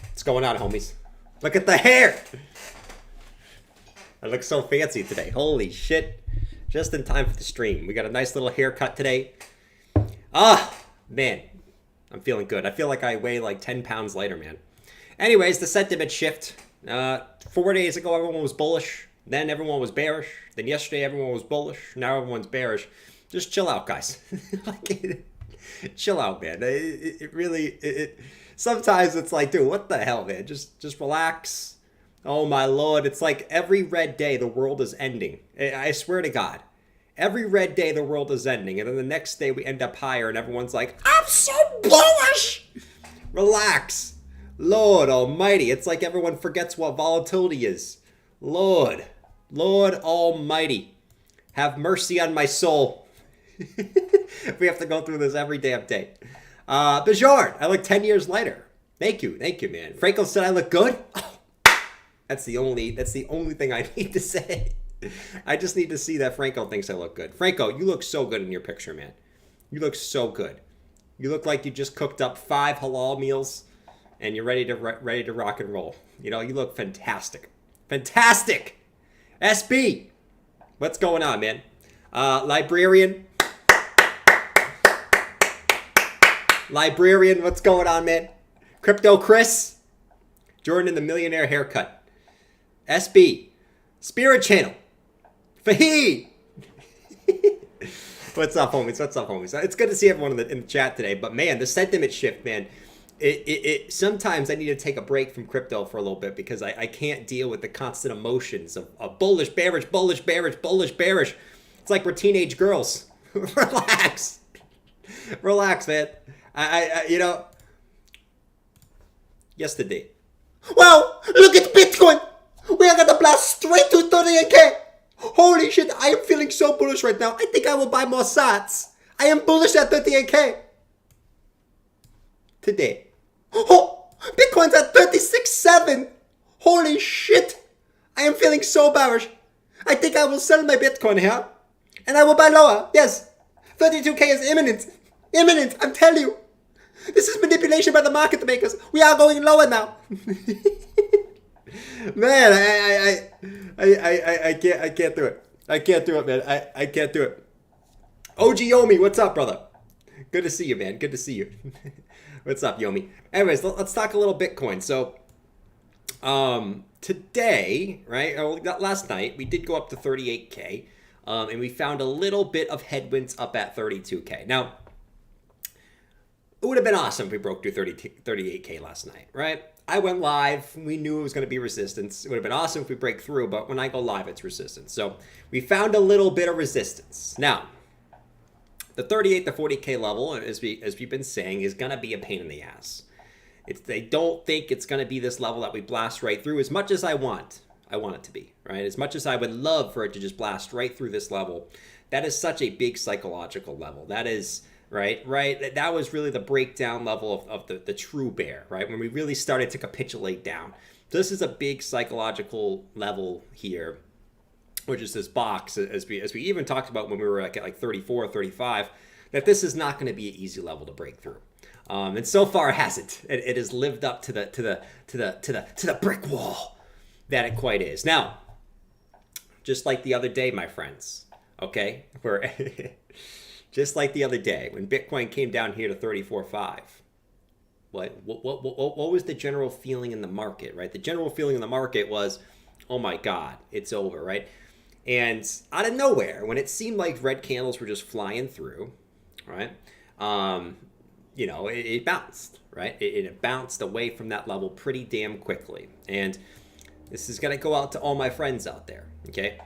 What's going on, homies? Look at the hair! I look so fancy today. Holy shit. Just in time for the stream. We got a nice little haircut today. Ah, man. I'm feeling good. I feel like I weigh like 10 pounds lighter, man. Anyways, the sentiment shift. 4 days ago, everyone was bullish. Then everyone was bearish. Then yesterday, everyone was bullish. Now everyone's bearish. Just chill out, guys. Chill out, man. It really... Sometimes it's like, dude, what the hell, man? Just relax. Oh, my Lord. It's like every red day, the world is ending. I swear to God. Every red day, the world is ending. And then the next day, we end up higher, and everyone's like, I'm so bullish! Relax. Lord almighty. It's like everyone forgets what volatility is. Lord almighty. Have mercy on my soul. We have to go through this every damn day. Bajard, I look 10 years later. Thank you, man. Franco said I look good. Oh, that's the only thing I need to say. I just need to see that Franco thinks I look good. Franco, you look so good in your picture, man. You look so good. You look like you just cooked up 5 halal meals and you're ready to rock and roll. You know, you look fantastic. Fantastic. SB, what's going on, man? Librarian, what's going on, man? Crypto Chris, Jordan in the millionaire haircut. SB, Spirit Channel, Fahid. What's up, homies? It's good to see everyone in the chat today. But man, the sentiment shift, man. It sometimes I need to take a break from crypto for a little bit because I can't deal with the constant emotions of bullish, bearish, bullish, bearish, bullish, bearish. It's like we're teenage girls. Relax, man. I you know, yesterday. Wow, look at Bitcoin. We are gonna blast straight to 38K. Holy shit, I am feeling so bullish right now. I think I will buy more sats. I am bullish at 38K. Today. Oh, Bitcoin's at 36.7. Holy shit. I am feeling so bearish. I think I will sell my Bitcoin here. And I will buy lower. Yes. 32K is imminent. Imminent, I'm telling you. This is manipulation by the market makers. We are going lower now. Man, I can't do it. I can't do it, man. I can't do it. OG Yomi, what's up, brother? Good to see you, man. Good to see you. What's up, Yomi? Anyways, let's talk a little Bitcoin. So, today, right? Last night, we did go up to 38K. And we found a little bit of headwinds up at 32K. Now, it would have been awesome if we broke through 38K last night, right? I went live. We knew it was going to be resistance. It would have been awesome if we break through, but when I go live, it's resistance. So we found a little bit of resistance. Now, the 38 to 40K level, as we've been saying, is going to be a pain in the ass. They don't think it's going to be this level that we blast right through as much as I want it to be, right? As much as I would love for it to just blast right through this level. That is such a big psychological level. That is... Right. That was really the breakdown level of the true bear, right? When we really started to capitulate down. So this is a big psychological level here, which is this box, as we even talked about when we were at like 34, 35, that this is not going to be an easy level to break through. And so far it hasn't. It has lived up to the brick wall that it quite is. Now, just like the other day, my friends, okay, just like the other day, when Bitcoin came down here to 34.5, what was the general feeling in the market, right? The general feeling in the market was, oh my God, it's over, right? And out of nowhere, when it seemed like red candles were just flying through, right? You know, it bounced, right? It bounced away from that level pretty damn quickly. And this is going to go out to all my friends out there, okay?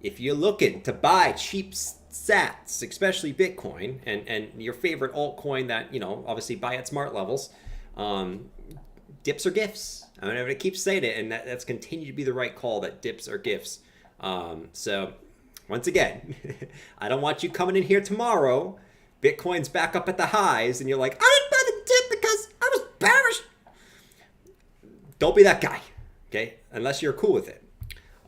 If you're looking to buy cheap sats, especially Bitcoin, and your favorite altcoin that, you know, obviously buy at smart levels, dips or gifts. I'm going to keep saying it, and that's continued to be the right call, that dips or gifts. So, once again, I don't want you coming in here tomorrow, Bitcoin's back up at the highs, and you're like, I didn't buy the dip because I was bearish. Don't be that guy, okay? Unless you're cool with it.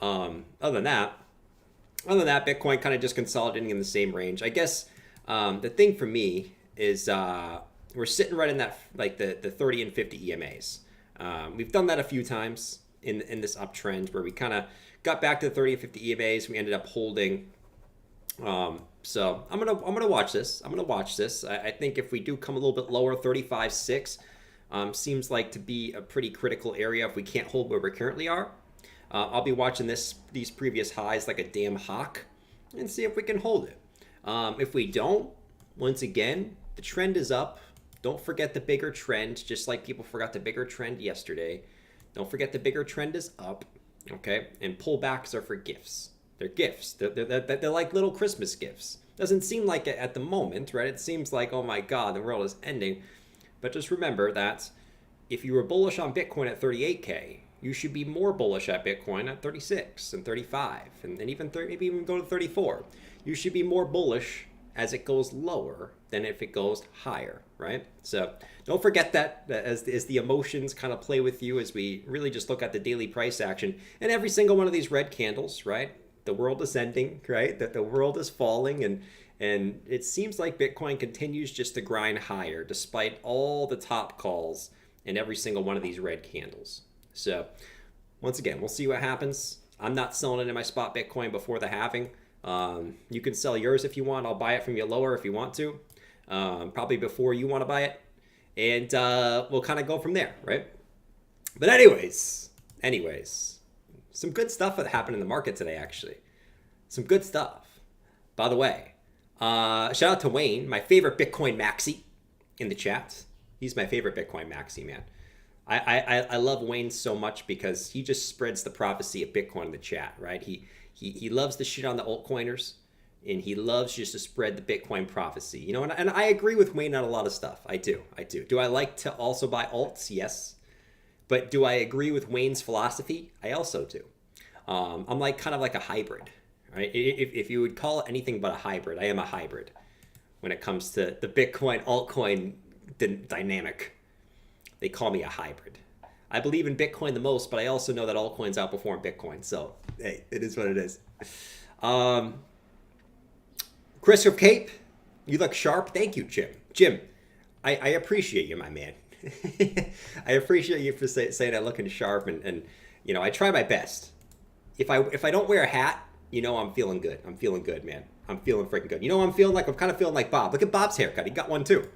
Other than that, Bitcoin kind of just consolidating in the same range. I guess the thing for me is we're sitting right in that, like the 30 and 50 EMAs. We've done that a few times in this uptrend where we kind of got back to the 30 and 50 EMAs. We ended up holding. So I'm gonna watch this. I think if we do come a little bit lower, 35.6 seems like to be a pretty critical area if we can't hold where we currently are. I'll be watching these previous highs like a damn hawk and see if we can hold it. If we don't, once again, the trend is up. Don't forget the bigger trend, just like people forgot the bigger trend yesterday. Don't forget the bigger trend is up, okay? And pullbacks are for gifts. They're gifts. They're like little Christmas gifts. Doesn't seem like it at the moment, right? It seems like, oh my God, the world is ending. But just remember that if you were bullish on Bitcoin at 38K, you should be more bullish at Bitcoin at 36 and 35 and even 30, maybe even go to 34. You should be more bullish as it goes lower than if it goes higher, right? So don't forget that as the emotions kind of play with you as we really just look at the daily price action and every single one of these red candles, right? The world is ending, right? That the world is falling and it seems like Bitcoin continues just to grind higher despite all the top calls in every single one of these red candles. So once again, we'll see what happens. I'm not selling it in my spot Bitcoin before the halving. You can sell yours if you want. I'll buy it from you lower if you want to. Probably before you want to buy it. And we'll kind of go from there, right? But anyways, some good stuff that happened in the market today, actually. Some good stuff. By the way, shout out to Wayne, my favorite Bitcoin maxi in the chat. He's my favorite Bitcoin maxi, man. I love Wayne so much because he just spreads the prophecy of Bitcoin in the chat, right? He loves to shit on the altcoiners, and he loves just to spread the Bitcoin prophecy, you know. And I agree with Wayne on a lot of stuff. I do. Do I like to also buy alts? Yes. But do I agree with Wayne's philosophy? I also do. I'm like kind of like a hybrid, right? If you would call it anything but a hybrid, I am a hybrid when it comes to the Bitcoin altcoin dynamic. They call me a hybrid. I believe in Bitcoin the most, but I also know that altcoins outperform Bitcoin. So, hey, it is what it is. Chris of Cape, you look sharp. Thank you, Jim. Jim, I appreciate you, my man. I appreciate you for saying I'm looking sharp, and you know, I try my best. If I don't wear a hat, you know I'm feeling good. I'm feeling good, man. I'm feeling freaking good. You know what I'm feeling like? I'm kind of feeling like Bob. Look at Bob's haircut. He got one too.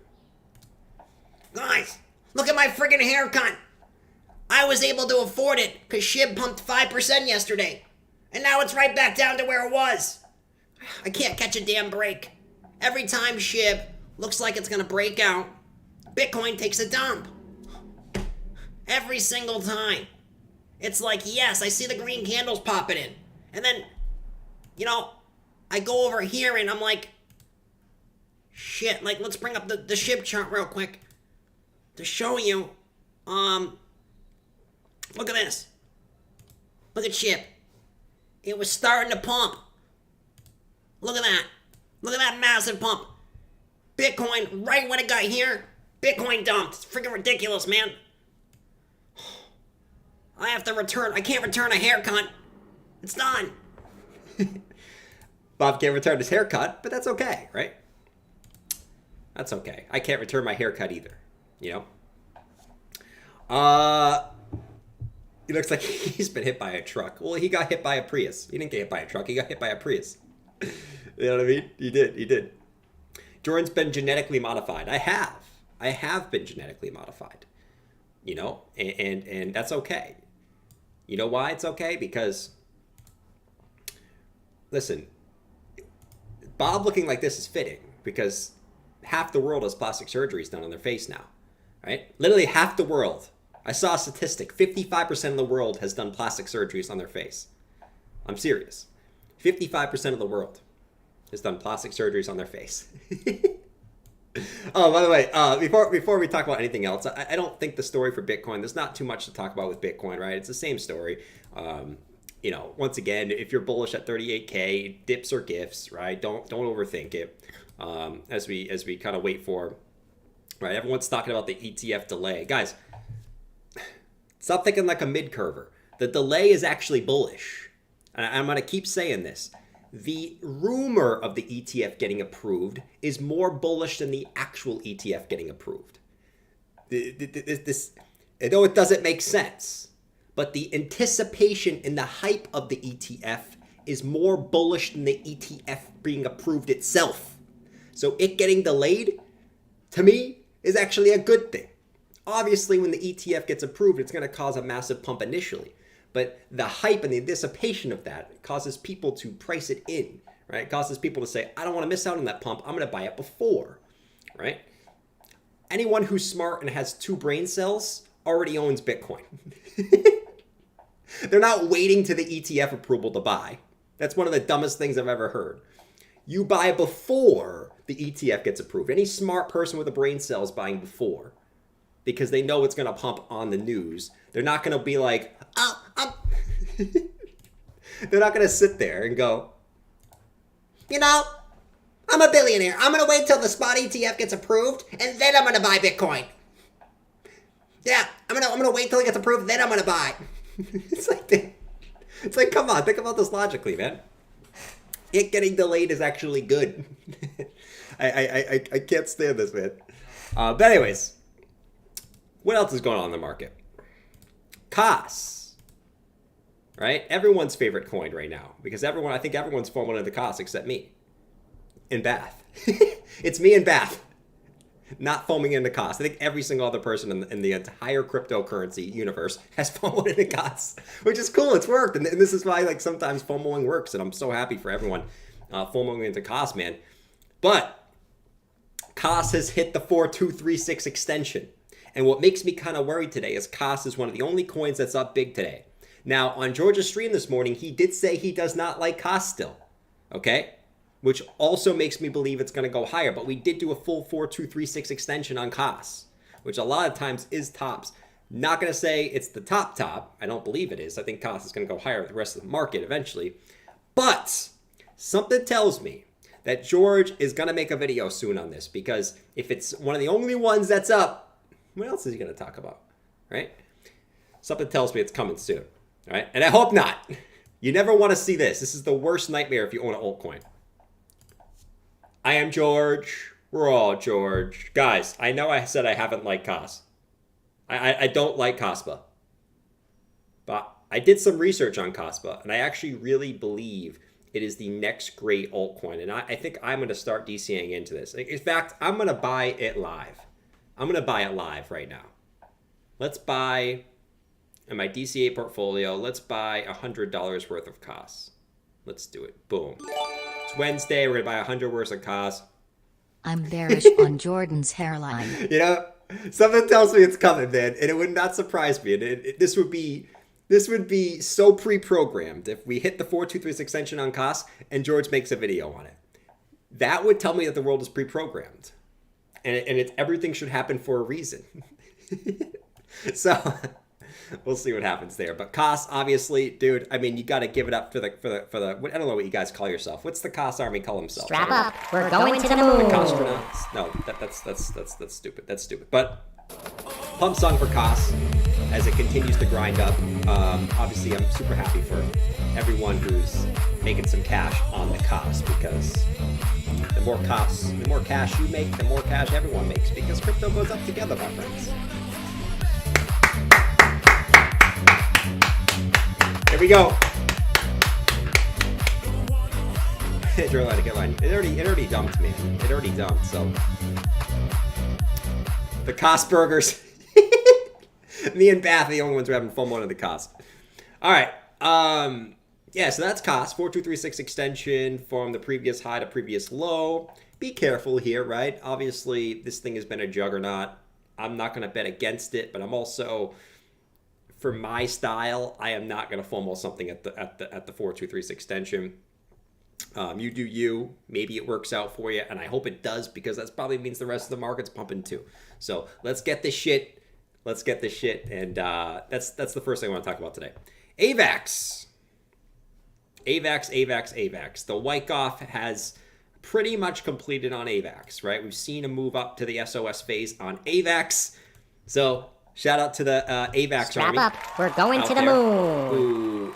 Guys, look at my friggin' haircut. I was able to afford it because SHIB pumped 5% yesterday. And now it's right back down to where it was. I can't catch a damn break. Every time SHIB looks like it's gonna break out, Bitcoin takes a dump. Every single time. It's like, yes, I see the green candles popping in. And then, you know, I go over here and I'm like, shit, like, let's bring up the SHIB chart real quick to show you. Look at this. Look at SHIB. It was starting to pump. Look at that. Look at that massive pump. Bitcoin, right when it got here, Bitcoin dumped. It's freaking ridiculous, man. I have to return. I can't return a haircut. It's done. Bob can't return his haircut, but that's okay, right? That's okay. I can't return my haircut either, you know? It looks like he's been hit by a truck. Well, he got hit by a Prius. He didn't get hit by a truck. He got hit by a Prius. You know what I mean? He did. Jordan's been genetically modified. I have been genetically modified. You know, and that's okay. You know why it's okay? Because, listen, Bob looking like this is fitting because half the world has plastic surgeries done on their face now, right? Literally half the world. I saw a statistic, 55% of the world has done plastic surgeries on their face. I'm serious. 55% of the world has done plastic surgeries on their face. Oh, by the way, before we talk about anything else, I don't think the story for Bitcoin, there's not too much to talk about with Bitcoin, right? It's the same story. You know, once again, if you're bullish at 38K, dips or gifts, right? Don't overthink it. As we kind of wait for, right? Everyone's talking about the ETF delay. Guys, stop thinking like a mid-curver. The delay is actually bullish. And I'm going to keep saying this. the rumor of the ETF getting approved is more bullish than the actual ETF getting approved. I know it doesn't make sense, but the anticipation and the hype of the ETF is more bullish than the ETF being approved itself. So it getting delayed, to me, is actually a good thing. Obviously, when the ETF gets approved, it's going to cause a massive pump initially. But the hype and the anticipation of that causes people to price it in, right? It causes people to say, I don't want to miss out on that pump. I'm going to buy it before, right? Anyone who's smart and has 2 brain cells already owns Bitcoin. They're not waiting to the ETF approval to buy. That's one of the dumbest things I've ever heard. You buy before the ETF gets approved. Any smart person with a brain cell is buying before because they know it's going to pump on the news. They're not going to be like, oh, they're not going to sit there and go, You know, I'm a billionaire. I'm going to wait till the spot ETF gets approved, and then I'm going to buy Bitcoin. Yeah, I'm gonna wait till it gets approved, then I'm going to buy. It's like, come on, think about this logically, man. It getting delayed is actually good. I can't stand this, man. But anyways, what else is going on in the market? COS. Right? Everyone's favorite coin right now. Because I think everyone's falling into COS except me. In Bath. It's me and Bath. Not foaming into COS. I think every single other person in the entire cryptocurrency universe has FOMOed into COS. Which is cool. It's worked. And this is why sometimes FOMOing works. And I'm so happy for everyone FOMOing into COS, man. But COS has hit the 4236 extension. And what makes me kind of worried today is COS is one of the only coins that's up big today. Now, on George's stream this morning, he did say he does not like COS still. Okay? Which also makes me believe it's going to go higher. But we did do a full 4236 extension on COS, which a lot of times is tops. Not going to say it's the top. I don't believe it is. I think COS is going to go higher with the rest of the market eventually. But something tells me that George is going to make a video soon on this. Because if it's one of the only ones that's up, what else is he going to talk about? Right? Something tells me it's coming soon. All right? And I hope not. You never want to see this. This is the worst nightmare if you own an altcoin. I am George. We're all George. Guys, I know I said I haven't liked COS. I don't like Kaspa. But I did some research on Kaspa, and I actually really believe it is the next great altcoin. And I think I'm going to start DCAing into this. In fact, I'm going to buy it live. I'm going to buy it live right now. Let's buy, in my DCA portfolio, let's buy $100 worth of COS. Let's do it. Boom. It's Wednesday. We're going to buy 100 worth of COS. I'm bearish on Jordan's hairline. You know, something tells me it's coming, man, and it would not surprise me. And this would be so pre-programmed if we hit the 4236 extension on COS and George makes a video on it. That would tell me that the world is pre-programmed, and everything should happen for a reason. So we'll see what happens there. But COS, obviously, dude, I mean, you got to give it up for the I don't know what you guys call yourself. What's the COS army call themselves? Strap up. We're going to the moon. The Costronauts. No, that's stupid. That's stupid. But pump song for COS as it continues to grind up. Obviously, I'm super happy for everyone who's making some cash on the COS, because the more cash you make, the more cash everyone makes, because crypto goes up together, my friends. Here we go. Draw line, get line. It already dumped me. It already dumped. So the COS burgers. Me and Bath are the only ones who haven't FOMO on the COS. All right. Yeah. So that's COS 4236 extension from the previous high to previous low. Be careful here, right? Obviously, this thing has been a juggernaut. I'm not going to bet against it, but I'm also, for my style, I am not going to FOMO something at the 4236 extension. You do you. Maybe it works out for you, and I hope it does, because that probably means the rest of the market's pumping too. So let's get this shit. And that's the first thing I want to talk about today. AVAX. The Wyckoff has pretty much completed on AVAX, right? We've seen a move up to the SOS phase on AVAX. So shout out to the AVAX Strap army. up. We're going to the moon. Who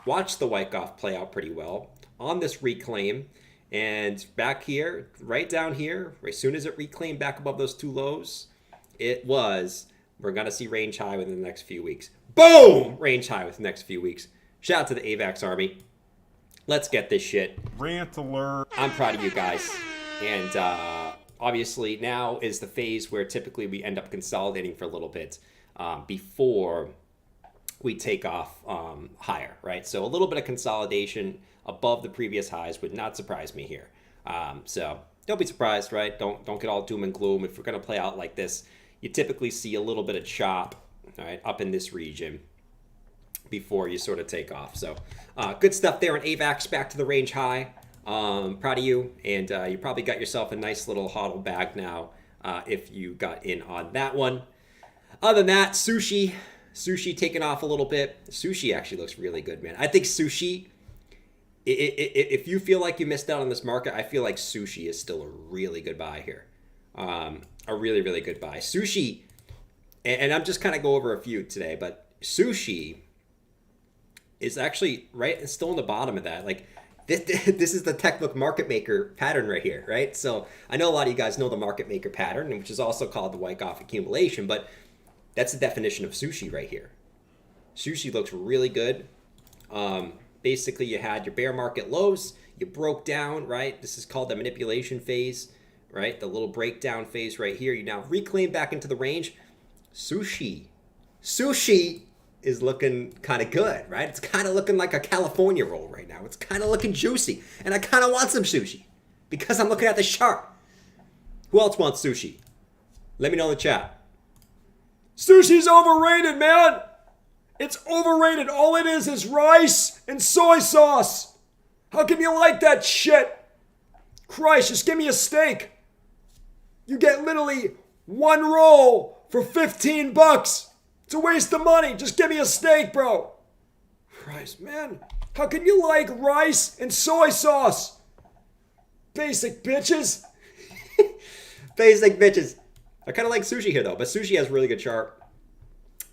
watched the Wyckoff play out pretty well. on this reclaim. And back here, right down here, as soon as it reclaimed back above those two lows, we're going to see range high within the next few weeks. Boom! Range high within the next few weeks. Shout out to the AVAX Army. Let's get this shit. Rant alert. I'm proud of you guys. And obviously now is the phase where typically we end up consolidating for a little bit before we take off higher, right? So a little bit of consolidation above the previous highs would not surprise me here. So don't be surprised, right? Don't get all doom and gloom. If we're going to play out like this, you typically see a little bit of chop, all right, up in this region before you sort of take off. So good stuff there on AVAX, back to the range high. Proud of you, and you probably got yourself a nice little hodl bag now if you got in on that one. Other than that, Sushi taking off a little bit. Sushi actually looks really good, man. I think Sushi, if you feel like you missed out on this market, I feel like Sushi is still a really good buy here. A really, really good buy. Sushi, and I'm just kind of go over a few today, but Sushi is actually right and still in the bottom of that. Like this is the textbook market maker pattern right here, right? So I know a lot of you guys know the market maker pattern, which is also called the Wyckoff accumulation, but that's the definition of Sushi right here. Sushi looks really good. Basically, you had your bear market lows, you broke down, right? This is called the manipulation phase, right? The little breakdown phase right here. You now reclaim back into the range. Sushi is looking kind of good, right? It's kind of looking like a California roll right now. It's kind of looking juicy, and I kind of want some sushi because I'm looking at the chart. Who else wants sushi? Let me know in the chat. Sushi's overrated, man. It's overrated. All it is rice and soy sauce. How can you like that shit? Christ, just give me a steak. You get literally one roll for $15. It's a waste of money. Just give me a steak, bro. Christ, man. How can you like rice and soy sauce? Basic bitches. Basic bitches. I kind of like Sushi here, though. But Sushi has a really good chart.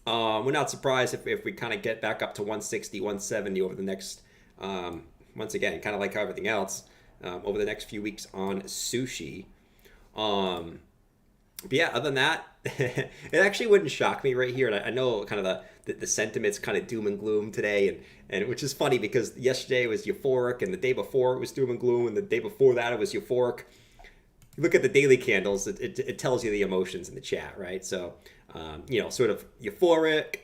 We're not surprised if we kind of get back up to 160, 170 over the next, once again, kind of like everything else, over the next few weeks on Sushi. But yeah, other than that, it actually wouldn't shock me right here. And I know kind of the sentiment's kind of doom and gloom today, and which is funny because yesterday was euphoric, and the day before it was doom and gloom, and the day before that it was euphoric. You look at the daily candles, it tells you the emotions in the chat, right? So, sort of euphoric,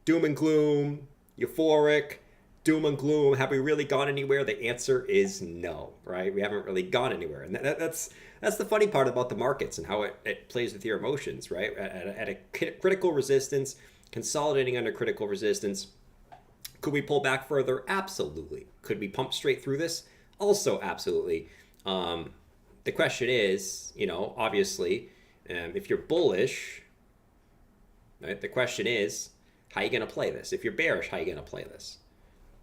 doom and gloom, euphoric, doom and gloom. Have we really gone anywhere? The answer is no, right? We haven't really gone anywhere. And that's the funny part about the markets and how it plays with your emotions, right? At a critical resistance, consolidating under critical resistance. Could we pull back further? Absolutely. Could we pump straight through this? Also, absolutely. The question is, obviously, if you're bullish, right, the question is, how are you going to play this? If you're bearish, how are you going to play this?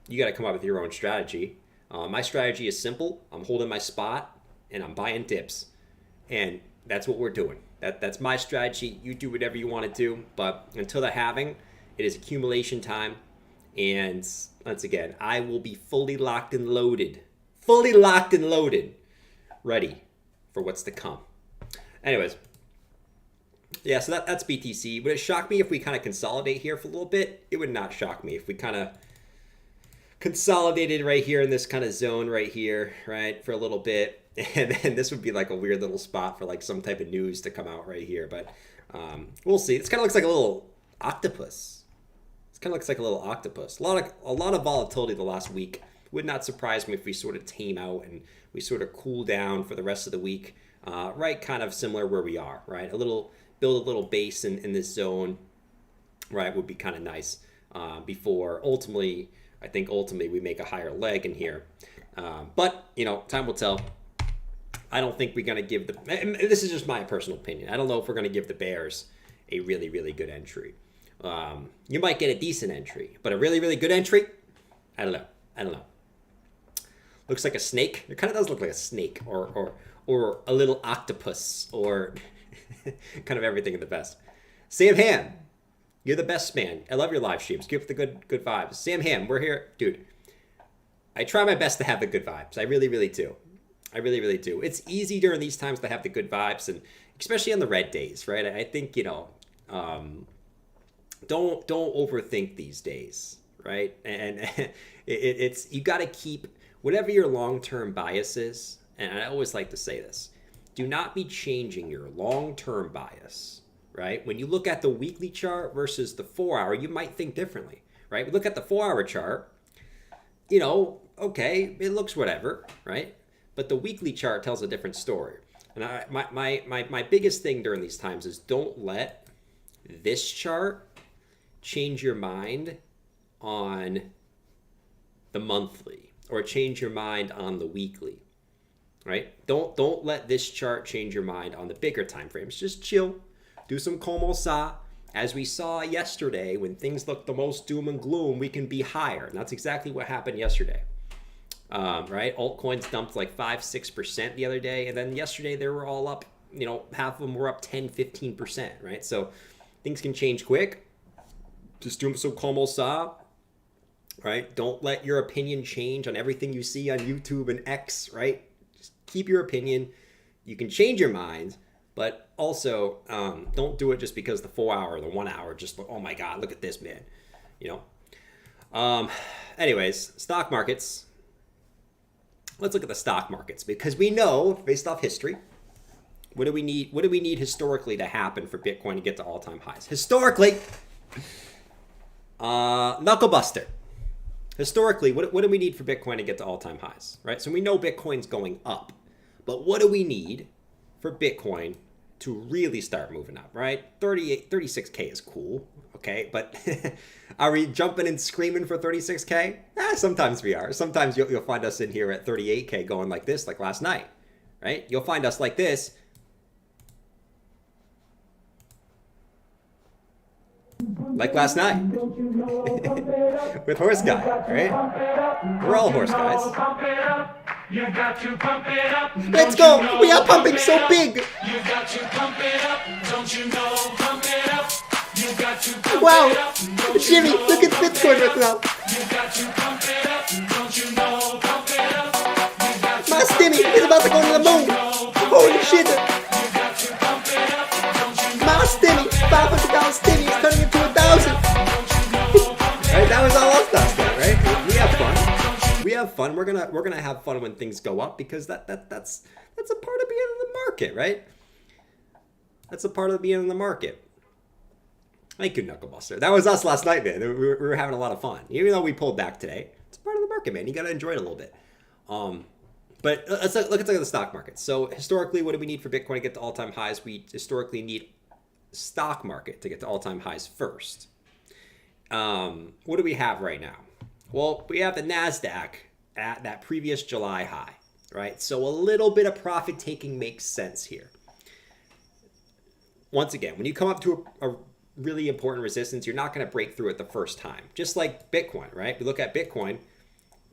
You got to come up with your own strategy. My strategy is simple. I'm holding my spot, and I'm buying dips. And that's what we're doing. That's my strategy. You do whatever you want to do. But until the halving, it is accumulation time. And once again, I will be fully locked and loaded. Fully locked and loaded. Ready for what's to come. Anyways. Yeah, so that's BTC. Would it shock me if we kind of consolidate here for a little bit? It would not shock me if we kind of consolidated right here in this kind of zone right here, right, for a little bit. And then this would be like a weird little spot for like some type of news to come out right here. But we'll see. This kind of looks like a little octopus. This kind of looks like a little octopus. A lot of volatility the last week. Would not surprise me if we sort of tame out and we sort of cool down for the rest of the week. Right, kind of similar where we are, right? Build a little base in this zone, right, would be kind of nice before ultimately we make a higher leg in here. But, time will tell. I don't think we're going to give this is just my personal opinion. I don't know if we're going to give the bears a really, really good entry. You might get a decent entry, but a really, really good entry, I don't know. Looks like a snake. It kind of does look like a snake or a little octopus or kind of everything in the best. Sam Ham, you're the best man. I love your live streams. Give the good vibes. Sam Ham, we're here. Dude, I try my best to have the good vibes. I really, really do. I really, really do. It's easy during these times to have the good vibes, and especially on the red days, right? I think, don't overthink these days, right? And it's you got to keep whatever your long-term bias is. And I always like to say this: do not be changing your long-term bias, right? When you look at the weekly chart versus the 4-hour, you might think differently, right? We look at the 4-hour chart, okay, it looks whatever, right? But the weekly chart tells a different story. And my biggest thing during these times is don't let this chart change your mind on the monthly or change your mind on the weekly, right? Don't let this chart change your mind on the bigger time frames. Just chill, do some como sa. As we saw yesterday, when things look the most doom and gloom, we can be higher. And that's exactly what happened yesterday. Right? Altcoins dumped like 5-6% the other day. And then yesterday they were all up, half of them were up 10-15%, right? So things can change quick. Just do some como sa, right? Don't let your opinion change on everything you see on YouTube and X, right? Just keep your opinion. You can change your mind, but also don't do it just because the 4-hour or the 1-hour just, oh my God, look at this, man. Anyways, stock markets. Let's look at the stock markets, because we know, based off history, what do we need historically to happen for Bitcoin to get to all-time highs? Historically, knuckle buster. Historically, what do we need for Bitcoin to get to all-time highs, right? So we know Bitcoin's going up, but what do we need for Bitcoin to really start moving up, right? 36K is cool, okay? But are we jumping and screaming for 36K? Sometimes we are. Sometimes you'll find us in here at 38K going like this, like last night, right? You'll find us like this. Like last night. With Horse Guy, right? We're all horse guys. You got to pump it up. Let's go. We are pumping so big. You got to pump it up. Don't you know? Pump it up. You got to pump Wow. it up. Jimmy, look at Bitcoin right now. You got to pump it up. Don't you know? Pump it up. You got to My Stimmy is about to go to the moon. Holy shit. You got to pump it up. Don't you know? My Stimmy, $500 Stimmy is turning into 1,000. Right, that was all us last night, right? We have fun. We have fun. We're gonna have fun when things go up, because that's a part of being in the market, right? That's a part of being in the market. Thank you, Knucklebuster. That was us last night, man. We were having a lot of fun, even though we pulled back today. It's part of the market, man. You gotta enjoy it a little bit. But let's look at the stock market. So historically, what do we need for Bitcoin to get to all-time highs? We historically need stock market to get to all-time highs first. What do we have right now? Well, we have the NASDAQ at that previous July high, right? So a little bit of profit taking makes sense here. Once again, when you come up to a really important resistance, you're not going to break through it the first time. Just like Bitcoin, right? We look at Bitcoin.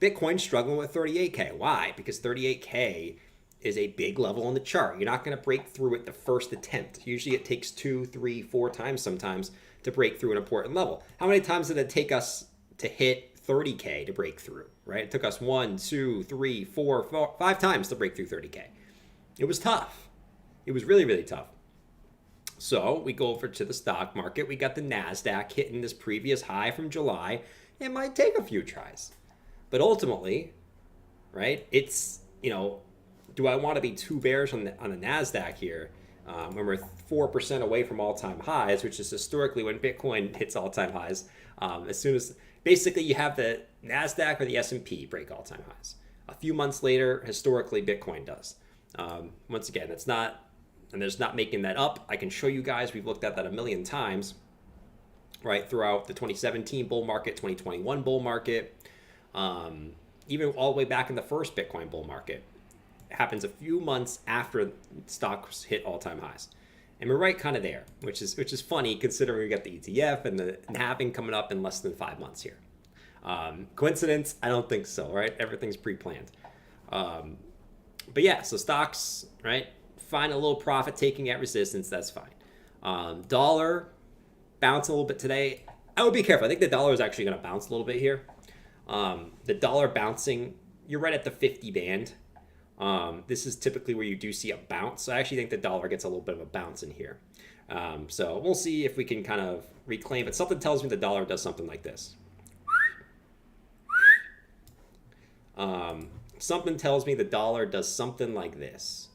Bitcoin's struggling with 38K. Why? Because 38K is a big level on the chart. You're not going to break through it the first attempt. Usually it takes 2, 3, 4 times sometimes to break through an important level. How many times did it take us to hit 30K to break through, right? It took us 1, 2, 3, 4, 5 times to break through 30K. It was tough. It was really, really tough. So we go over to the stock market. We got the NASDAQ hitting this previous high from July. It might take a few tries. But ultimately, right, it's, do I want to be too bearish on the NASDAQ here when we're 4% away from all-time highs, which is historically when Bitcoin hits all-time highs. As soon as, basically, you have the NASDAQ or the S&P break all-time highs. A few months later, historically, Bitcoin does. Once again, it's not, and there's not making that up. I can show you guys, we've looked at that a million times, right, throughout the 2017 bull market, 2021 bull market, even all the way back in the first Bitcoin bull market. It happens a few months after stocks hit all-time highs. And we're right kind of there, which is funny considering we got the ETF and the halving coming up in less than 5 months here. Coincidence? I don't think so, right? Everything's pre-planned. But yeah, so stocks, right? Find a little profit taking at resistance, that's fine. Dollar, bounce a little bit today. I would be careful. I think the dollar is actually going to bounce a little bit here. The dollar bouncing, you're right at the 50 band. This is typically where you do see a bounce. So I actually think the dollar gets a little bit of a bounce in here. So we'll see if we can kind of reclaim it. Something tells me the dollar does something like this. Something tells me the dollar does something like this.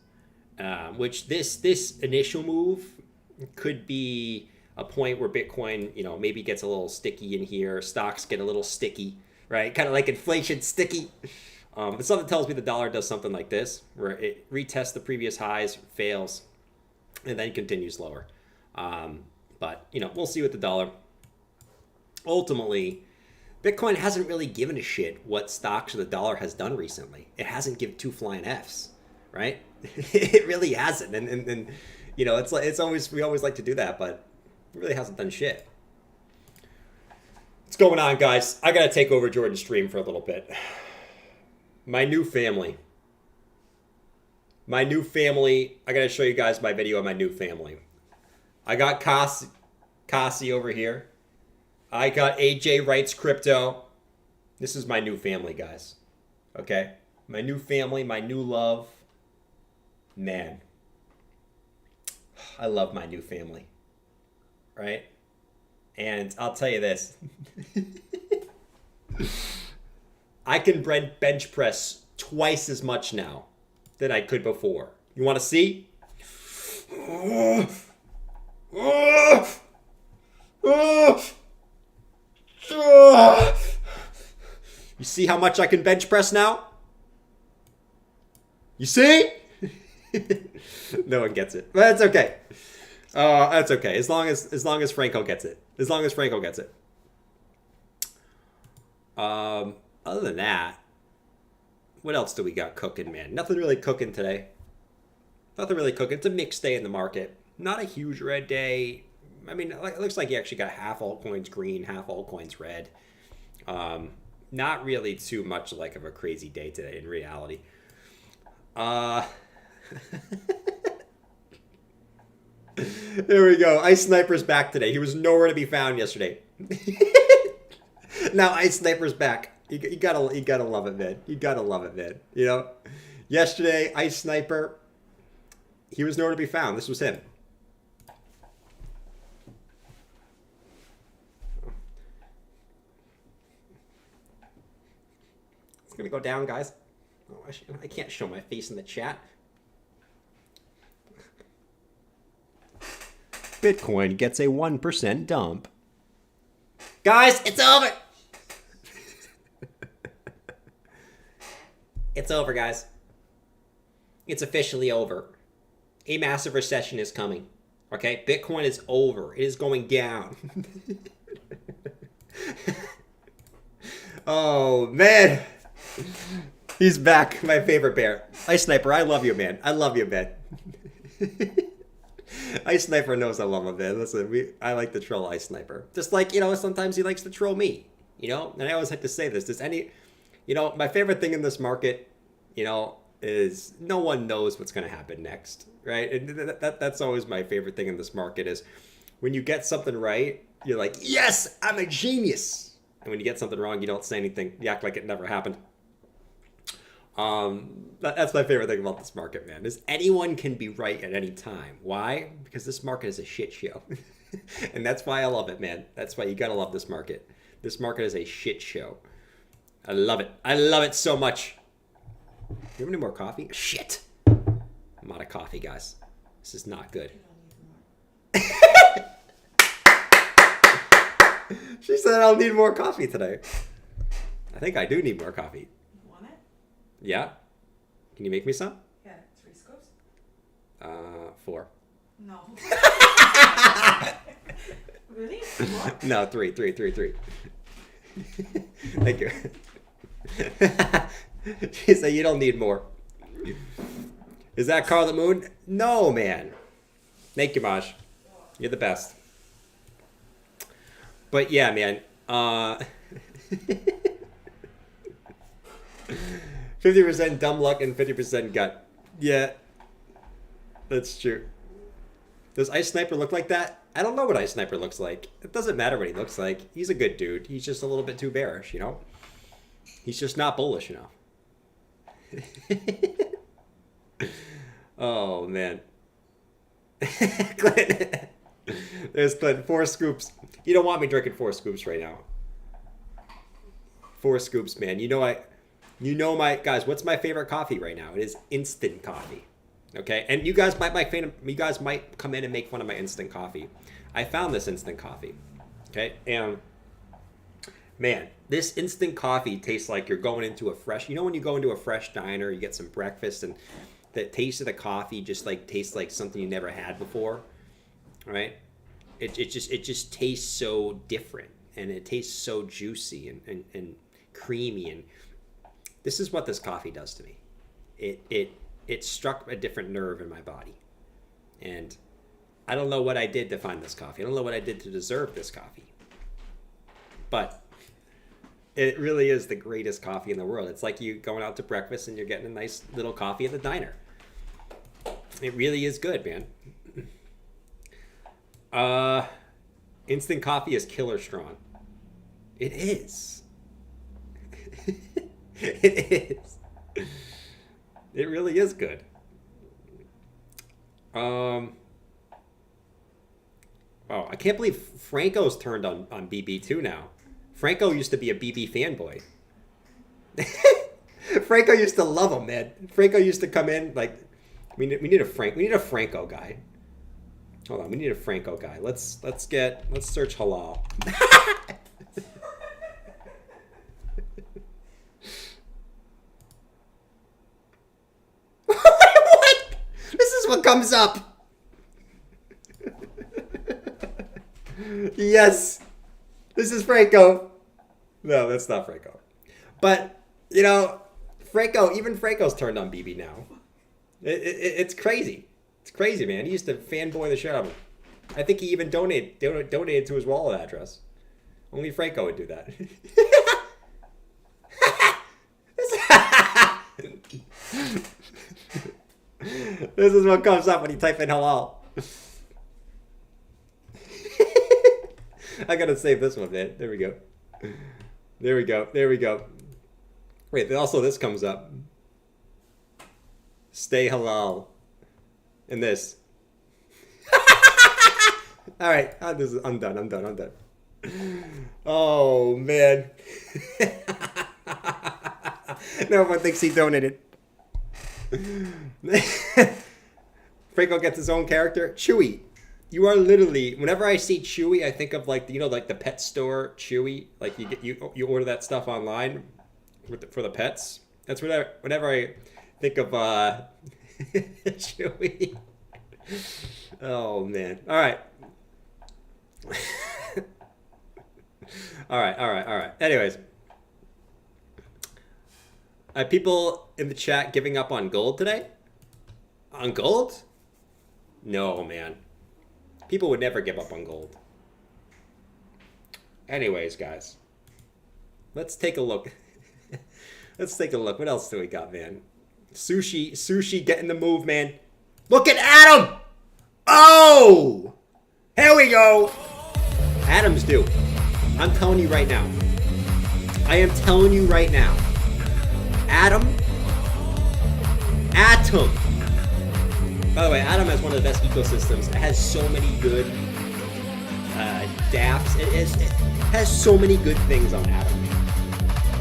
Which this initial move could be a point where Bitcoin, maybe gets a little sticky in here. Stocks get a little sticky, right? Kind of like inflation sticky. But something tells me the dollar does something like this, where it retests the previous highs, fails, and then continues lower. But we'll see with the dollar. Ultimately, Bitcoin hasn't really given a shit what stocks or the dollar has done recently. It hasn't given two flying Fs, right? It really hasn't. And it's always, we always like to do that, but it really hasn't done shit. What's going on, guys? I gotta take over Jordan's stream for a little bit. My new family. I gotta show you guys my video on my new family. I got Kasi over here. I got AJ Writes Crypto. This is my new family, guys. Okay? My new family, my new love. Man. I love my new family. Right? And I'll tell you this. I can bench press twice as much now than I could before. You want to see? You see how much I can bench press now? You see? No one gets it. But that's okay. That's okay. As long as Franco gets it. Other than that, what else do we got cooking, man? Nothing really cooking today. It's a mixed day in the market. Not a huge red day. I mean, it looks like you actually got half altcoins green, half altcoins red. Not really too much like of a crazy day today in reality. There we go. Ice Sniper's back today. He was nowhere to be found yesterday. Now Ice Sniper's back. You gotta love it, man. Yesterday, Ice Sniper, he was nowhere to be found. This was him. It's gonna go down, guys. Oh, I can't show my face in the chat. Bitcoin gets a 1% dump. Guys, it's over. It's over, guys. It's officially over. A massive recession is coming. Okay? Bitcoin is over. It is going down. Oh, man. He's back. My favorite bear. Ice Sniper, I love you, man. Ice Sniper knows I love him, man. Listen, I like to troll Ice Sniper. Just like, sometimes he likes to troll me. And I always like to say this. My favorite thing in this market, is no one knows what's going to happen next, right? And that's always my favorite thing in this market is when you get something right, you're like, yes, I'm a genius. And when you get something wrong, you don't say anything. You act like it never happened. That's my favorite thing about this market, man, is anyone can be right at any time. Why? Because this market is a shit show. And that's why I love it, man. That's why you gotta love this market. This market is a shit show. I love it. I love it so much. Do you have any more coffee? Shit. I'm out of coffee, guys. This is not good. She said I'll need more coffee today. I think I do need more coffee. Want it? Yeah? Can you make me some? Yeah, 3 scoops? 4. No. Really? What? No, 3. Thank you. She said you don't need more. Is that Carl the Moon? No, man. Thank you, Maj. You're the best. But yeah, man. 50% dumb luck and 50% gut. Yeah. That's true. Does Ice Sniper look like that? I don't know what Ice Sniper looks like. It doesn't matter what he looks like. He's a good dude. He's just a little bit too bearish, He's just not bullish enough. Oh, man. Clint. There's Clint. 4 scoops. You don't want me drinking 4 scoops right now. 4 scoops, man. You know my guys. What's my favorite coffee right now? It is instant coffee. Okay, and you guys might come in and make fun of my instant coffee. I found this instant coffee. Okay, and man, this instant coffee tastes like you're going into a fresh. You know when you go into a fresh diner, you get some breakfast, and the taste of the coffee just like tastes like something you never had before. Right? It just tastes so different, and it tastes so juicy and creamy, and this is what this coffee does to me. It struck a different nerve in my body, and I don't know what I did to find this coffee. I don't know what I did to deserve this coffee, but it really is the greatest coffee in the world. It's like you going out to breakfast and you're getting a nice little coffee at the diner. It really is good, man. Instant coffee is killer strong. It is. It is. It really is good. Oh, I can't believe Franco's turned on BB too now. Franco used to be a BB fanboy. Franco used to love him, man. Franco used to come in like, we need a Franco guy. Hold on, we need a Franco guy. Let's search halal. What? This is what comes up. Yes. This is Franco. No, that's not Franco. But, you know, even Franco's turned on BB now. It's crazy. It's crazy, man. He used to fanboy the shit out of him. I think he even donated to his wallet address. Only Franco would do that. This is what comes up when you type in halal. I gotta save this one, man. There we go. There we go. There we go. Wait, also this comes up. Stay halal. And this. All right, I'm done. Oh man. No one thinks he donated. Franco gets his own character. Chewy. You are literally, whenever I see Chewy, I think of like, you know, like the pet store Chewy. Like you order that stuff online for the pets. That's whenever I think of Chewy. Oh man. All right. All right. Anyways. People in the chat giving up on gold today? On gold? No, man. People would never give up on gold. Anyways, guys. Let's take a look. Let's take a look. What else do we got, man? Sushi, get in the move, man. Look at Adam! Oh! Here we go! Adam's due. I'm telling you right now. I am telling you right now. Atom. By the way, Atom has one of the best ecosystems. It has so many good dApps. It has so many good things on Atom,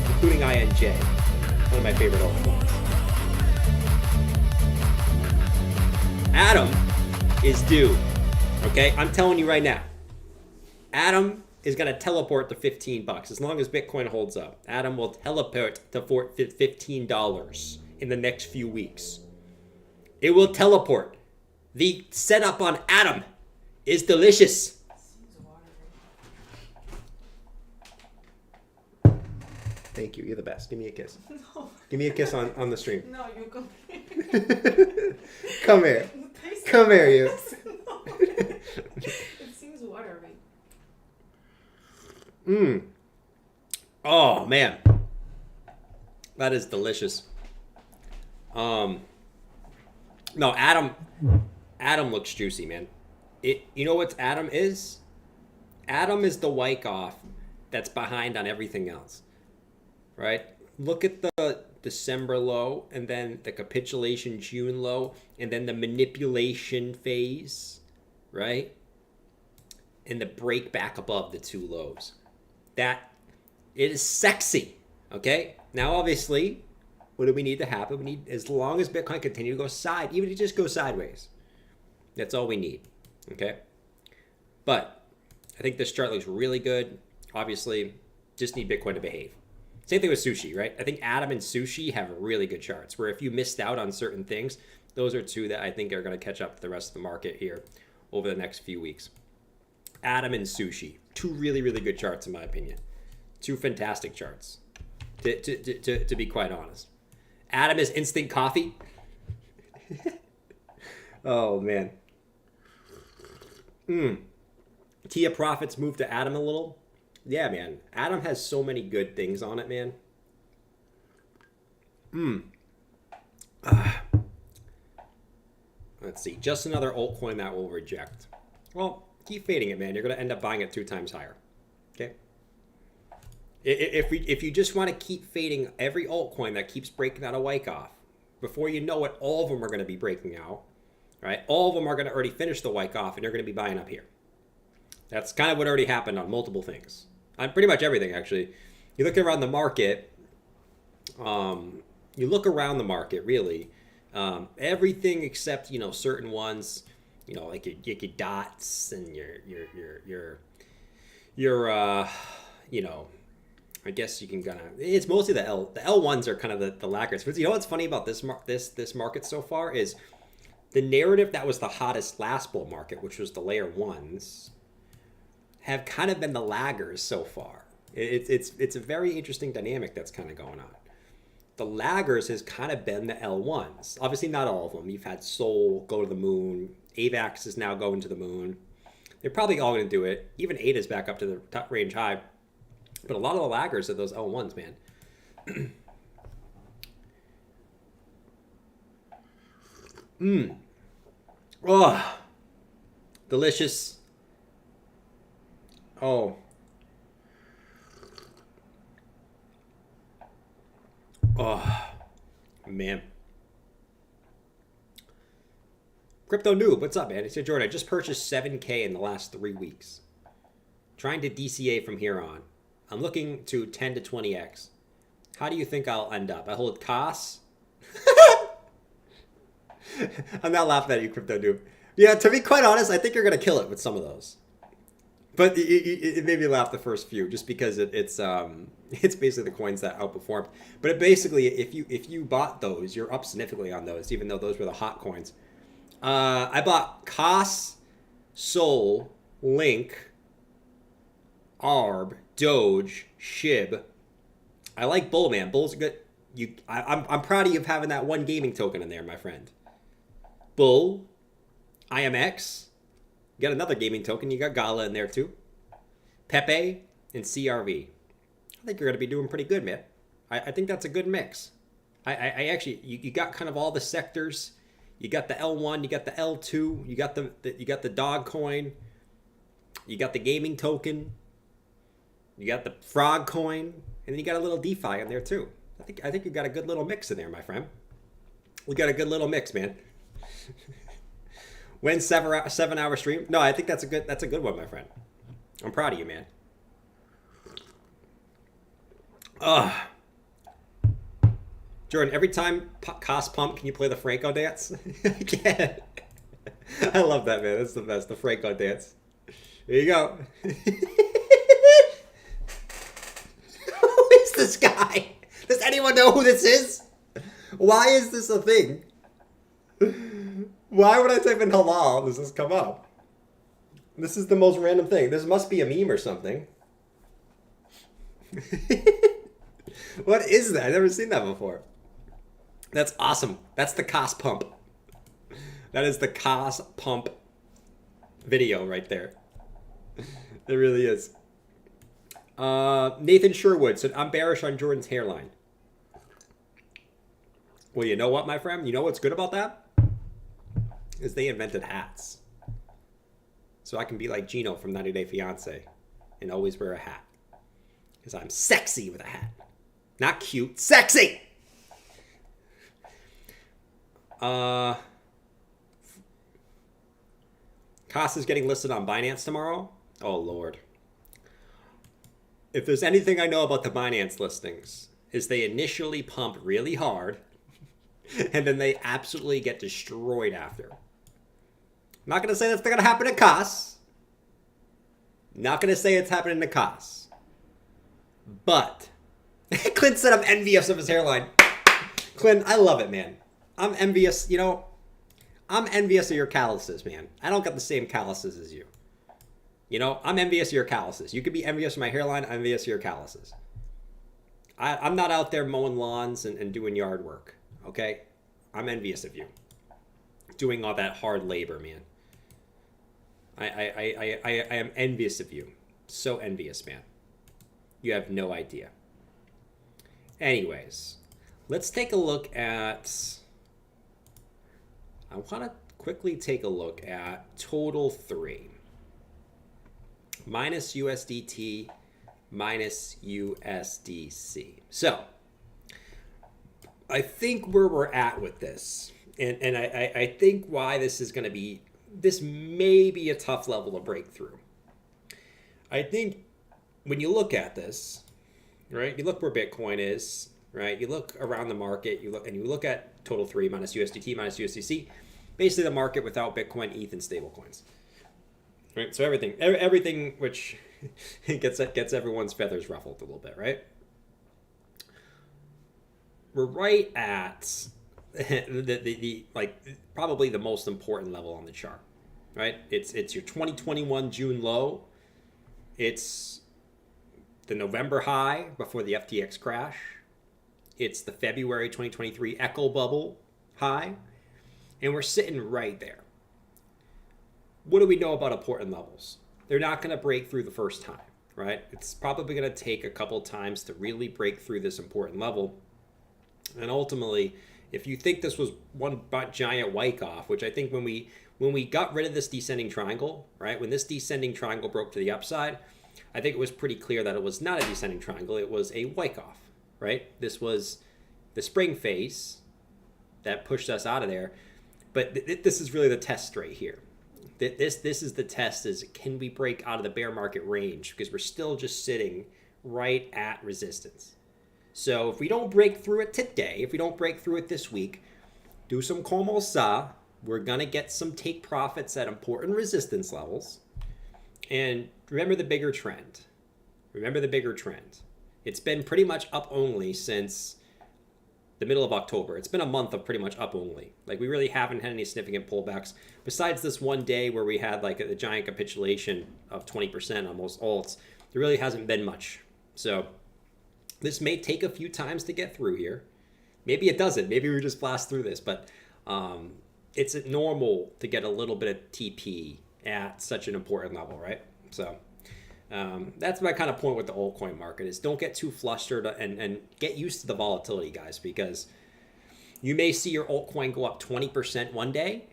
including INJ, one of my favorite altcoins. Atom is due. Okay, I'm telling you right now. Atom is going to teleport to $15 as long as Bitcoin holds up. Atom will teleport to $15 in the next few weeks. It will teleport. The setup on Atom is delicious. Thank you. You're the best. Give me a kiss. No. Give me a kiss on the stream. No, you come. Come here. Come here, you. No. It seems watery. Oh man, that is delicious. No, Atom looks juicy, man. You know what Atom is? Atom is the Wyckoff that's behind on everything else, right? look at the December low, and then the capitulation June low, and then the manipulation phase, right? And the break back above the two lows. That it is sexy. Okay? Now obviously, what do we need to happen? We need, as long as Bitcoin continue to go even if it just goes sideways. That's all we need. Okay? But I think this chart looks really good. Obviously, just need Bitcoin to behave. Same thing with Sushi, right? I think Atom and Sushi have really good charts where if you missed out on certain things, those are two that I think are going to catch up to the rest of the market here over the next few weeks. Atom and Sushi, two really, really good charts in my opinion. Two fantastic charts, to be quite honest. Atom is instant coffee. Oh, man. Tia profits moved to Atom a little. Yeah, man. Atom has so many good things on it, man. Let's see. Just another altcoin that will reject. Well, keep fading it, man. You're going to end up buying it 2 times higher. Okay? If you just want to keep fading every altcoin that keeps breaking out a Wyckoff, before you know it, all of them are going to be breaking out. Right? All of them are going to already finish the Wyckoff, and you're going to be buying up here. That's kind of what already happened on multiple things. On pretty much everything, actually. You look around the market, really. Everything except, certain ones, like your dots and your I guess you can it's mostly the L. The L1s are kind of the laggards. But what's funny about this market so far is the narrative that was the hottest last bull market, which was the layer 1s, have kind of been the laggers so far. It's a very interesting dynamic that's kind of going on. The laggers has kind of been the L1s. Obviously not all of them. You've had Sol go to the moon. AVAX is now going to the moon. They're probably all going to do it. Even ADA's back up to the top range high. But a lot of the laggers are those L1s, man. Oh, delicious. Oh. Oh, man. Crypto Noob, what's up, man? He said, Jordan, I just purchased 7K in the last 3 weeks. Trying to DCA from here on. I'm looking to 10 to 20x. How do you think I'll end up? I hold Kas. I'm not laughing at you, Crypto Noob. Yeah, to be quite honest, I think you're going to kill it with some of those. But it made me laugh the first few, just because it's basically the coins that outperformed. But basically, if you bought those, you're up significantly on those, even though those were the hot coins. I bought Kas, Sol, Link, Arb, Doge, Shib. I like Bull, man. Bull's good. I'm proud of you of having that one gaming token in there, my friend. Bull, IMX. You got another gaming token. You got Gala in there too. Pepe and CRV. I think you're going to be doing pretty good, man. I think that's a good mix. I actually, you got kind of all the sectors. You got the L1, you got the L2, you got the dog coin, you got the gaming token, you got the frog coin, and then you got a little DeFi in there too. I think you got a good little mix in there, my friend. We got a good little mix, man. When 7-hour stream? No, I think that's a good one, my friend. I'm proud of you, man. Ugh. Jordan, every time cost pump, can you play the Franco dance? I can. I love that, man. That's the best. The Franco dance. There you go. Who is this guy? Does anyone know who this is? Why is this a thing? Why would I type in halal? Does this come up? This is the most random thing. This must be a meme or something. What is that? I've never seen that before. That's awesome. That's the cost pump. That is the cost pump video right there. It really is. Nathan Sherwood said, I'm bearish on Jordan's hairline. Well, you know what, my friend? You know what's good about that? Is they invented hats. So I can be like Gino from 90 Day Fiancé and always wear a hat. Because I'm sexy with a hat. Not cute. Sexy! Kasa's getting listed on Binance tomorrow. Oh, Lord. If there's anything I know about the Binance listings, is they initially pump really hard, and then they absolutely get destroyed after. I'm not going to say that's going to happen to Kas. Not going to say it's happening to Kas. But, Clint said I'm envious of his hairline. Clint, I love it, man. I'm envious, you know, I'm envious of your calluses, man. I don't got the same calluses as you. You know, I'm envious of your calluses. You could be envious of my hairline, I'm envious of your calluses. I'm not out there mowing lawns and doing yard work, okay? I'm envious of you. Doing all that hard labor, man. I am envious of you. So envious, man. You have no idea. Anyways, let's take a look at... I want to quickly take a look at total 3. Minus USDT, minus USDC. So, I think where we're at with this, and I think why this is going to be, this may be a tough level to break through. I think when you look at this, right, you look where Bitcoin is, right, you look around the market, you look at total 3 minus USDT, minus USDC, basically the market without Bitcoin, ETH, and stablecoins. Right, so everything which gets everyone's feathers ruffled a little bit, right? We're right at the like probably the most important level on the chart, right? It's your 2021 June low. It's the November high before the FTX crash. It's the February 2023 Echo bubble high, and we're sitting right there. What do we know about important levels? They're not going to break through the first time, right? It's probably going to take a couple times to really break through this important level. And ultimately, if you think this was one giant wyke-off, which I think when we got rid of this descending triangle, right? When this descending triangle broke to the upside, I think it was pretty clear that it was not a descending triangle. It was a wyke-off, right? This was the spring phase that pushed us out of there. But this is really the test right here. This is the test, is can we break out of the bear market range, because we're still just sitting right at resistance. So if we don't break through it today, if we don't break through it this week, do some como sa. We're going to get some take profits at important resistance levels. And remember the bigger trend. Remember the bigger trend. It's been pretty much up only since the middle of October. It's been a month of pretty much up only. Like, we really haven't had any significant pullbacks besides this one day where we had like a giant capitulation of 20% on most alts. There really hasn't been much. So this may take a few times to get through here. Maybe it doesn't. Maybe we just blast through this, but it's normal to get a little bit of TP at such an important level, right? So that's my kind of point with the altcoin market, is don't get too flustered and get used to the volatility, guys, because you may see your altcoin go up 20% one day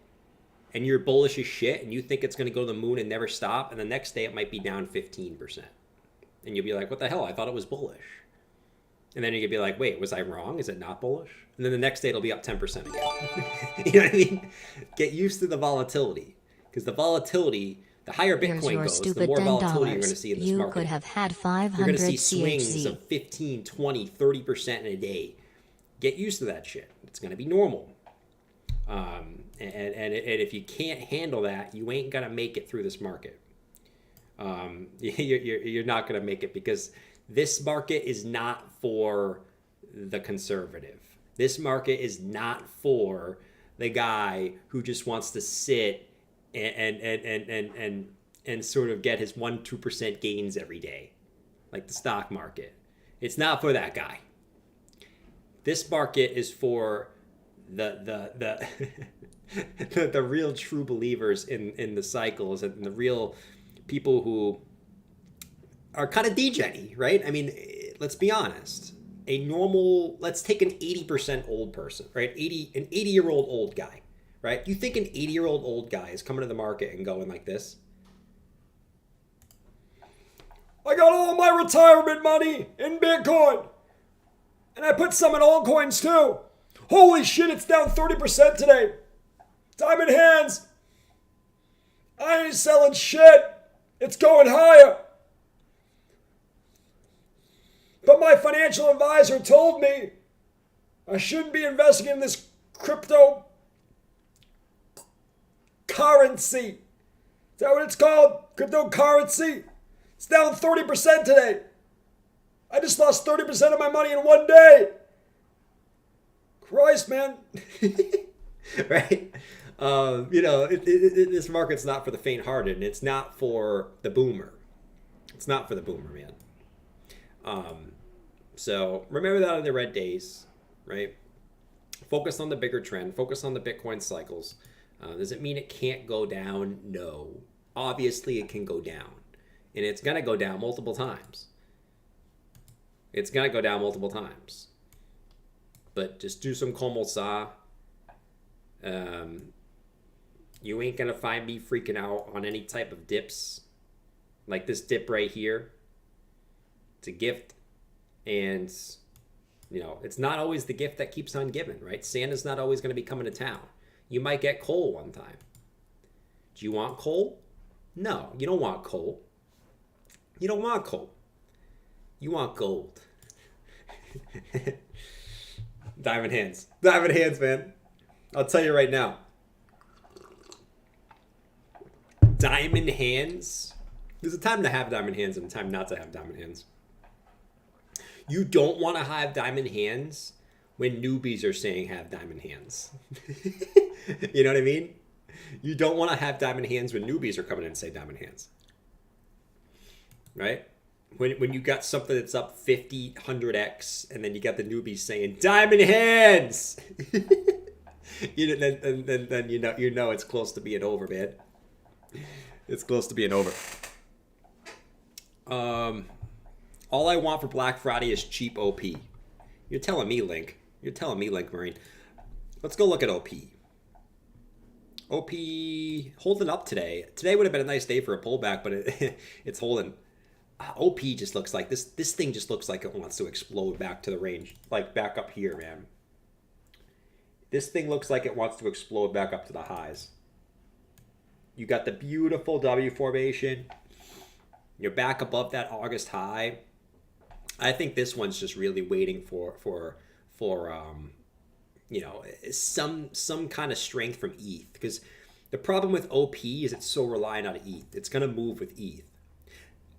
and you're bullish as shit and you think it's going to go to the moon and never stop, and the next day it might be down 15%. And you'll be like, what the hell? I thought it was bullish. And then you could be like, wait, was I wrong? Is it not bullish? And then the next day it'll be up 10% again. You know what I mean? Get used to the volatility, because the volatility, the higher Bitcoin goes, the more volatility you're going to see in this market. You could have had 500 You're going to see swings CHZ. of 15, 20, 30% in a day. Get used to that shit. It's going to be normal. And if you can't handle that, you ain't going to make it through this market. You're not going to make it, because this market is not for the conservative. This market is not for the guy who just wants to sit and sort of get his 1-2% gains every day, like the stock market. It's not for that guy. This market is for the the real true believers in the cycles, and the real people who are kind of degen-y, right? I mean, let's be honest. Let's take an 80% old person, right? An 80-year-old old guy, right? Do you think an 80-year-old old guy is coming to the market and going like this? I got all my retirement money in Bitcoin. And I put some in altcoins too. Holy shit, it's down 30% today. Diamond hands. I ain't selling shit. It's going higher. But my financial advisor told me I shouldn't be investing in this crypto currency. Is that what it's called? Cryptocurrency? It's down 30% today. I just lost 30% of my money in one day. Christ, man. Right? This market's not for the faint-hearted, and it's not for the boomer. It's not for the boomer, man. So remember that on the red days, right? Focus on the bigger trend. Focus on the Bitcoin cycles. Does it mean it can't go down? No. Obviously, it can go down. And it's going to go down multiple times. It's going to go down multiple times. But just do some como sa. You ain't going to find me freaking out on any type of dips. Like this dip right here. It's a gift. And, it's not always the gift that keeps on giving, right? Santa's not always going to be coming to town. You might get coal one time. Do you want coal? No, you don't want coal. You don't want coal. You want gold. Diamond hands. Diamond hands, man. I'll tell you right now. Diamond hands. There's a time to have diamond hands and a time not to have diamond hands. You don't want to have diamond hands when newbies are saying have diamond hands. You know what I mean? You don't want to have diamond hands when newbies are coming in and say diamond hands. Right? When you got something that's up 50, 100x, and then you got the newbies saying diamond hands. Then you know it's close to being over, man. It's close to being over. All I want for Black Friday is cheap OP. You're telling me, Link. You're telling me, Link Marine. Let's go look at OP. OP holding up today. Today would have been a nice day for a pullback, but it's holding. OP just looks like this thing just looks like it wants to explode back to the range, like back up here, man. This thing looks like it wants to explode back up to the highs. You got the beautiful W formation. You're back above that August high. I think this one's just really waiting for some kind of strength from ETH, because the problem with OP is it's so reliant on ETH. It's gonna move with ETH.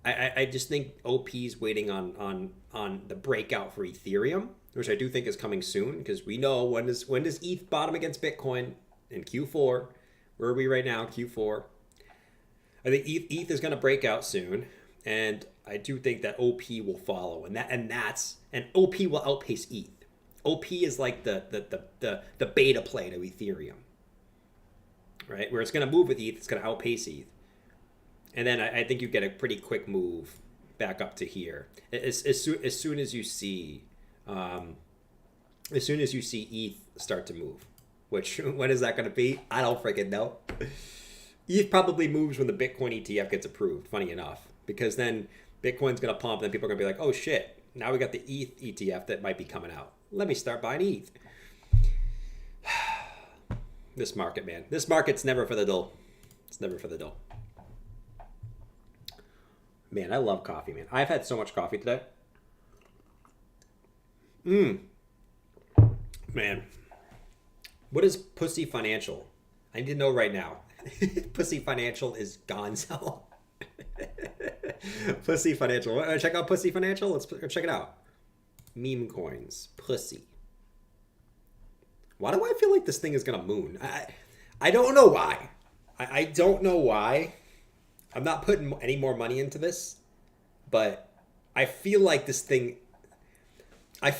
I just think OP is waiting on the breakout for Ethereum, which I do think is coming soon, because we know when does ETH bottom against Bitcoin in Q4. Where are we right now? Q4. I think ETH is going to break out soon, and I do think that OP will follow, and OP will outpace ETH. OP is like the beta play to Ethereum, right? Where it's going to move with ETH, it's going to outpace ETH. And then I think you get a pretty quick move back up to here as soon as you see ETH start to move. Which, when is that going to be? I don't freaking know. ETH probably moves when the Bitcoin ETF gets approved, funny enough, because then Bitcoin's going to pump, and then people are going to be like, oh shit, now we got the ETH ETF that might be coming out. Let me start buying ETH. This market, man. This market's never for the dull. It's never for the dull. Man, I love coffee, man. I've had so much coffee today. Man. What is Pussy Financial? I need to know right now. Pussy Financial is gonzo. Pussy Financial. Check out Pussy Financial. Let's check it out. Meme coins. Pussy. Why do I feel like this thing is going to moon? I don't know why. I don't know why. I'm not putting any more money into this, but I feel like this thing is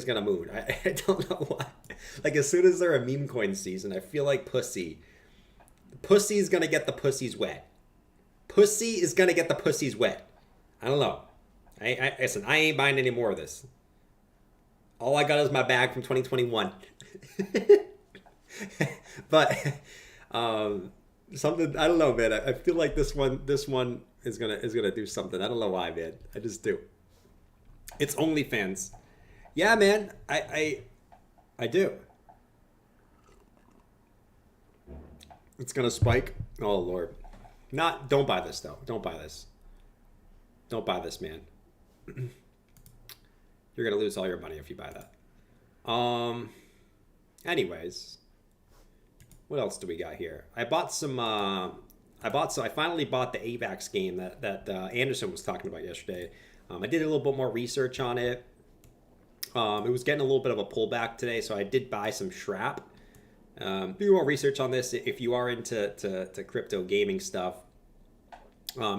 going to moon. I don't know why. Like, as soon as they're a meme coin season, I feel like Pussy's going to get the pussies wet. Pussy is going to get the pussies wet. I don't know. Listen, I ain't buying any more of this. All I got is my bag from 2021. But, something, I don't know, man. I feel like this one is gonna do something. I don't know why, man. I just do. It's OnlyFans. Yeah, man. I do. It's gonna spike. Oh Lord. Don't buy this though. Don't buy this. Don't buy this, man. You're gonna lose all your money if you buy that. Anyways. What else do we got here? I finally bought the AVAX game that Anderson was talking about yesterday. I did a little bit more research on it. It was getting a little bit of a pullback today, so I did buy some Shrap. Do more research on this if you are into crypto gaming stuff.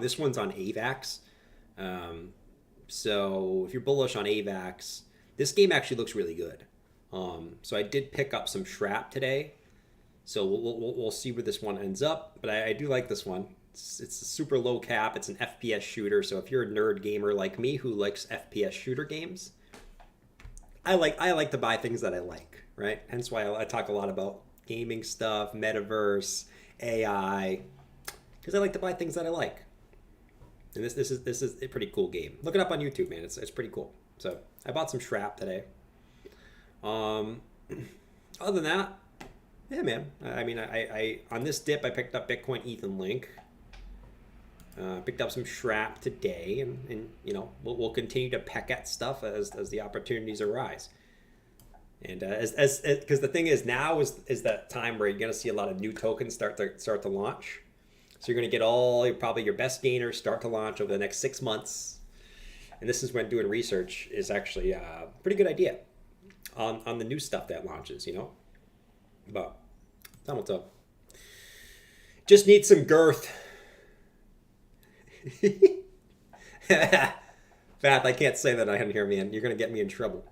This one's on AVAX. So if you're bullish on AVAX, this game actually looks really good. So I did pick up some Shrap today. So we'll see where this one ends up. But I do like this one. It's a super low cap. It's an FPS shooter. So if you're a nerd gamer like me who likes FPS shooter games, I like to buy things that I like, right? Hence why I talk a lot about gaming stuff, metaverse, AI, because I like to buy things that I like. And this is a pretty cool game. Look it up on YouTube, man. It's pretty cool. So I bought some Shrap today. Other than that, yeah, man. I mean, I on this dip, I picked up Bitcoin, ETH, and Link. Picked up some Shrap today, and you know, we'll continue to peck at stuff as the opportunities arise. And as because the thing is, now is that time where you're gonna see a lot of new tokens start to launch. So you're gonna get probably your best gainers start to launch over the next 6 months. And this is when doing research is actually a pretty good idea on the new stuff that launches, you know. But time will tell. Just need some girth. Fath, I can't say that I can hear, man. You're gonna get me in trouble.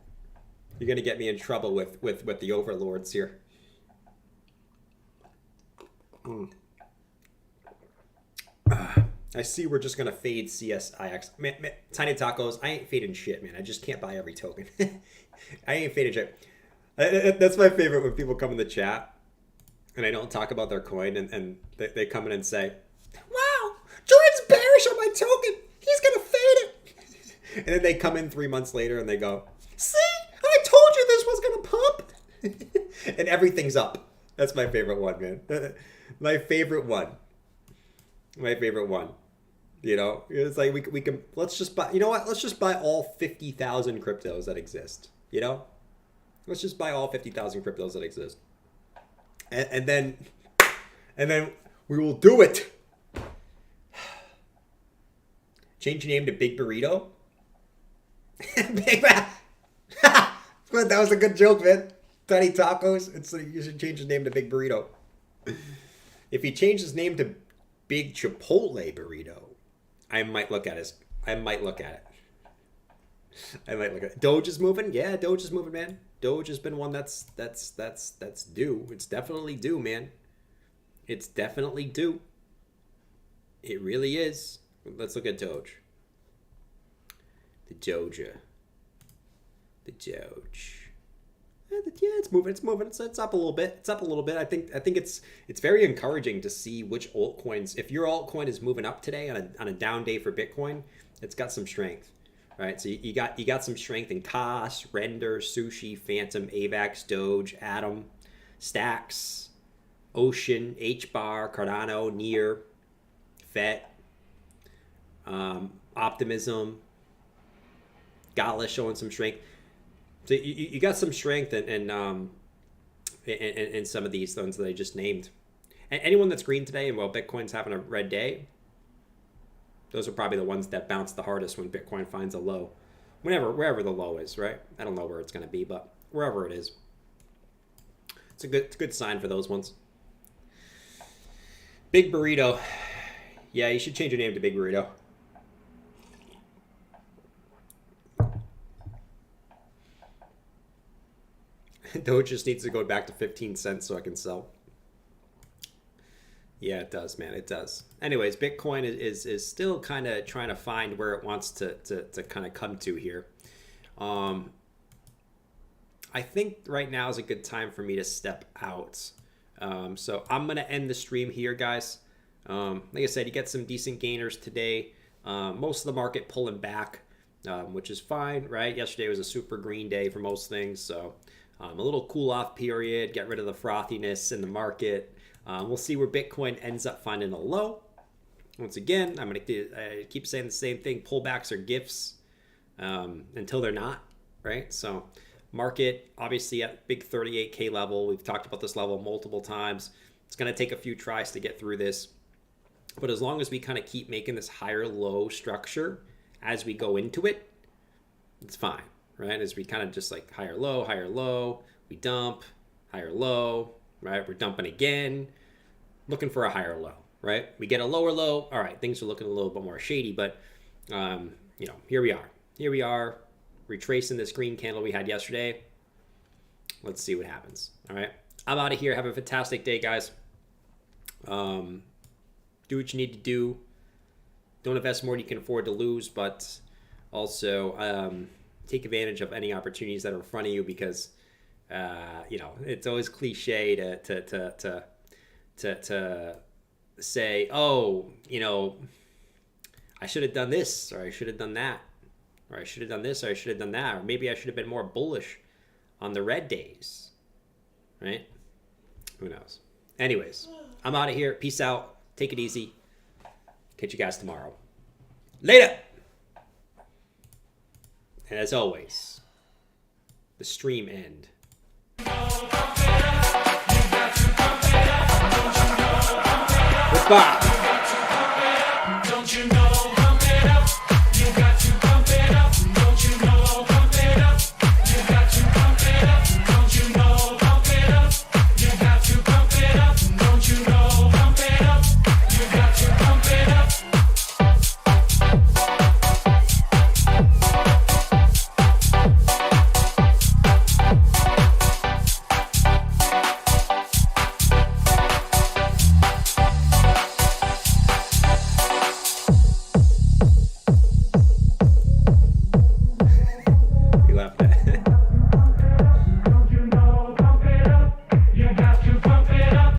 You're gonna get me in trouble with the overlords here. I see we're just gonna fade CSIX. Man, Tiny Tacos, I ain't fading shit, man. I just can't buy every token. I ain't fading shit. That's my favorite when people come in the chat and I don't talk about their coin and they come in and say, "Wow, Jordan's bearish on my token. He's gonna fade it." And then they come in 3 months later and they go, "See, I told you this was gonna pump." And everything's up. That's my favorite one, man. My favorite one. You know, it's like we can let's just buy. You know what? Let's just buy all 50,000 cryptos that exist. You know, let's just buy all 50,000 cryptos that exist, and then we will do it. Change your name to Big Burrito. Big That was a good joke, man. Tiny Tacos. It's like you should change his name to Big Burrito. If he changed his name to Big Chipotle Burrito, I might look at it. I might look at it. Doge is moving. Yeah, Doge is moving, man. Doge has been one that's due. It's definitely due, man. It's definitely due. It really is. Let's look at Doge. The Doge. Yeah, it's moving. It's up a little bit. I think it's very encouraging to see which altcoins. If your altcoin is moving up today on a down day for Bitcoin, it's got some strength, right? So you got some strength in Kas, Render, Sushi, Phantom, AVAX, Doge, Atom, Stacks, Ocean, HBAR, Cardano, Near, FET, Optimism, Gala showing some strength. So you got some strength in some of these ones that I just named. And anyone that's green today and while Bitcoin's having a red day, those are probably the ones that bounce the hardest when Bitcoin finds a low. Wherever the low is, right? I don't know where it's going to be, but wherever it is. It's a good sign for those ones. Big Burrito. Yeah, you should change your name to Big Burrito. Doge just needs to go back to 15 cents so I can sell. Yeah, it does, man. It does. Anyways, Bitcoin is still kind of trying to find where it wants to kind of come to here. I think right now is a good time for me to step out. So I'm going to end the stream here, guys. Like I said, you get some decent gainers today. Most of the market pulling back. which is fine, right? Yesterday was a super green day for most things, so a little cool off period, get rid of the frothiness in the market. We'll see where Bitcoin ends up finding a low. Once again, I'm going to keep saying the same thing. Pullbacks are gifts until they're not, right? So market, obviously at big 38K level. We've talked about this level multiple times. It's going to take a few tries to get through this. But as long as we kind of keep making this higher low structure as we go into it, it's fine, right? As we kind of just like higher low, we dump, higher low, right? We're dumping again, looking for a higher low, right? We get a lower low. All right, things are looking a little bit more shady, but here we are. Here we are, retracing this green candle we had yesterday. Let's see what happens. All right, I'm out of here. Have a fantastic day, guys. Do what you need to do. Don't invest more than you can afford to lose, but also take advantage of any opportunities that are in front of you, because it's always cliche to say, oh, I should have done this, or I should have done that, or I should have done this, or I should have done that, or maybe I should have been more bullish on the red days, right? Who knows? Anyways, I'm out of here. Peace out. Take it easy. Catch you guys tomorrow. Later. And as always, the stream end. Goodbye.